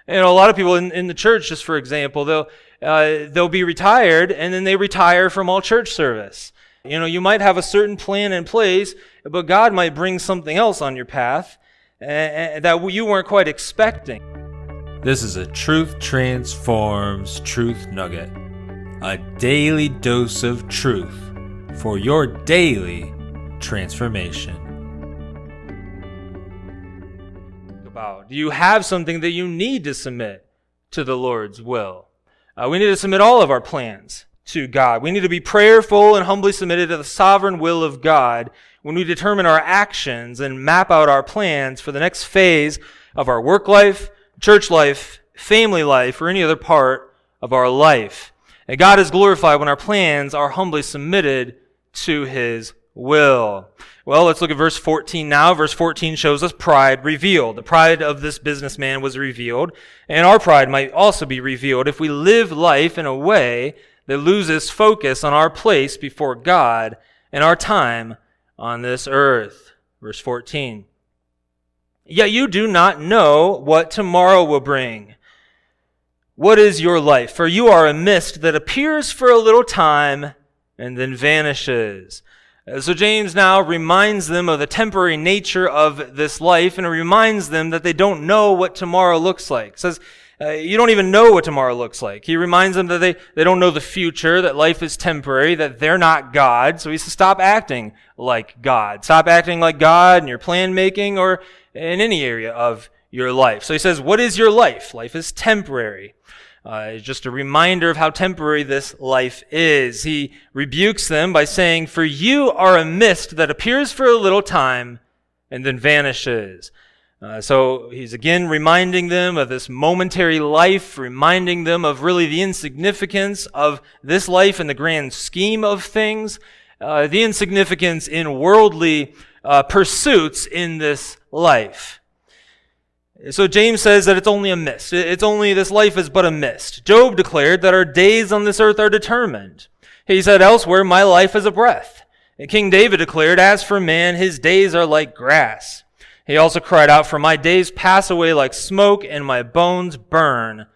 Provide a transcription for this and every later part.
A lot of people in the church, just for example, they'll be retired and then they retire from all church service. You might have a certain plan in place, but God might bring something else on your path that you weren't quite expecting. This is a Truth Transforms Truth Nugget, a daily dose of truth for your daily transformation. Do you have something that you need to submit to the Lord's will? We need to submit all of our plans to God. We need to be prayerful and humbly submitted to the sovereign will of God when we determine our actions and map out our plans for the next phase of our work life, church life, family life, or any other part of our life. And God is glorified when our plans are humbly submitted to His will. Well, let's look at verse 14 now. Verse 14 shows us pride revealed. The pride of this businessman was revealed, and our pride might also be revealed if we live life in a way that loses focus on our place before God and our time on this earth. Verse 14. Yet you do not know what tomorrow will bring. What is your life? For you are a mist that appears for a little time and then vanishes. So James now reminds them of the temporary nature of this life, and reminds them that they don't know what tomorrow looks like. He says, you don't even know what tomorrow looks like. He reminds them that they don't know the future, that life is temporary, that they're not God. So he says, stop acting like God. Stop acting like God in your plan making or in any area of your life. So he says, what is your life? Life is temporary. It's just a reminder of how temporary this life is. He rebukes them by saying, for you are a mist that appears for a little time and then vanishes. So he's again reminding them of this momentary life, reminding them of really the insignificance of this life in the grand scheme of things, the insignificance in worldly pursuits in this life. So James says that it's only a mist. This life is but a mist. Job declared that our days on this earth are determined. He said elsewhere, my life is a breath. And King David declared, as for man, his days are like grass. He also cried out, for my days pass away like smoke, and my bones burn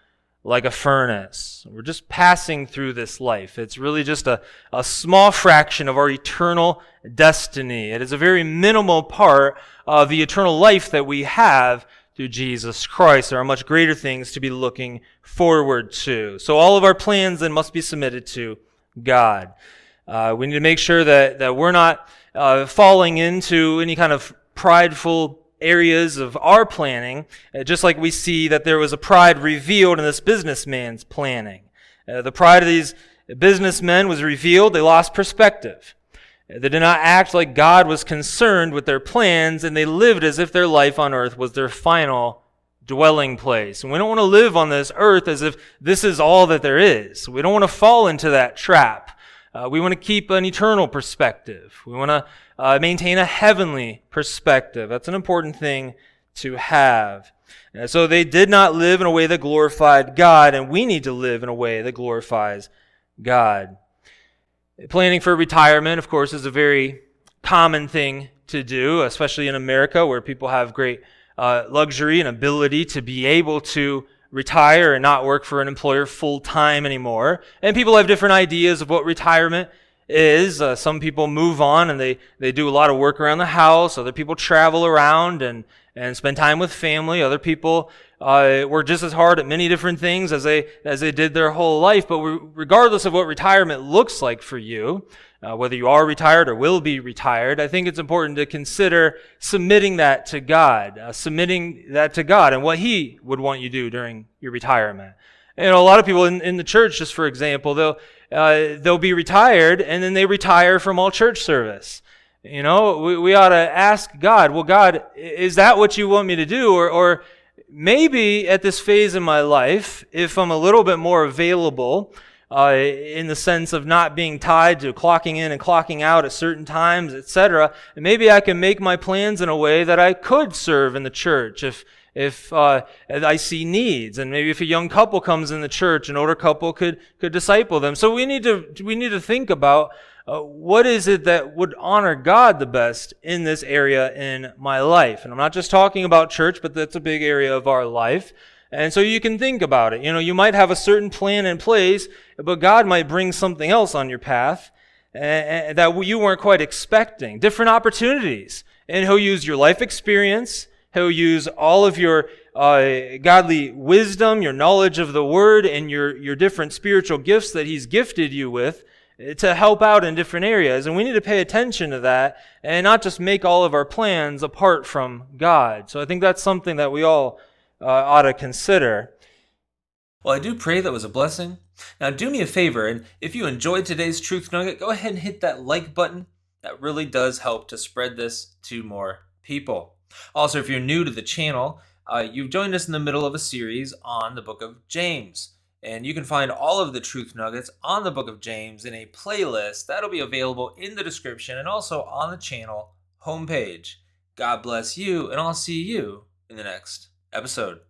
like a furnace. We're just passing through this life. It's really just a small fraction of our eternal destiny. It is a very minimal part of the eternal life that we have through Jesus Christ. There are much greater things to be looking forward to. So all of our plans then must be submitted to God. We need to make sure that we're not falling into any kind of prideful areas of our planning, just like we see that there was a pride revealed in this businessman's planning. The pride of these businessmen was revealed. They lost perspective. They did not act like God was concerned with their plans, and they lived as if their life on earth was their final dwelling place. And we don't want to live on this earth as if this is all that there is. We don't want to fall into that trap. We want to keep an eternal perspective. We want to maintain a heavenly perspective. That's an important thing to have. And so they did not live in a way that glorified God, and we need to live in a way that glorifies God. Planning for retirement, of course, is a very common thing to do, especially in America where people have great luxury and ability to be able to retire and not work for an employer full-time anymore. And people have different ideas of what retirement is. Some people move on and they do a lot of work around the house. Other people travel around and spend time with family. Other people work just as hard at many different things as they did their whole life. But regardless of what retirement looks like for you, whether you are retired or will be retired, I think it's important to consider submitting that to God, and what He would want you to do during your retirement. And a lot of people in the church, just for example, they'll be retired and then they retire from all church service. We ought to ask God, well, God, is that what you want me to do? Or maybe at this phase in my life, if I'm a little bit more available, in the sense of not being tied to clocking in and clocking out at certain times, etc., maybe I can make my plans in a way that I could serve in the church if I see needs, and maybe if a young couple comes in the church, an older couple could disciple them. So we need to think about what is it that would honor God the best in this area in my life. And I'm not just talking about church, but that's a big area of our life. And so you can think about it. You might have a certain plan in place, but God might bring something else on your path that you weren't quite expecting. Different opportunities. And He'll use your life experience. He'll use all of your godly wisdom, your knowledge of the Word, and your different spiritual gifts that He's gifted you with to help out in different areas. And we need to pay attention to that and not just make all of our plans apart from God. So I think that's something that we all ought to consider. Well, I do pray that was a blessing. Now do me a favor, and if you enjoyed today's Truth Nugget, go ahead and hit that like button. That really does help to spread this to more people. Also, if you're new to the channel, you've joined us in the middle of a series on the book of James. And you can find all of the Truth Nuggets on the book of James in a playlist that'll be available in the description and also on the channel homepage. God bless you, and I'll see you in the next episode.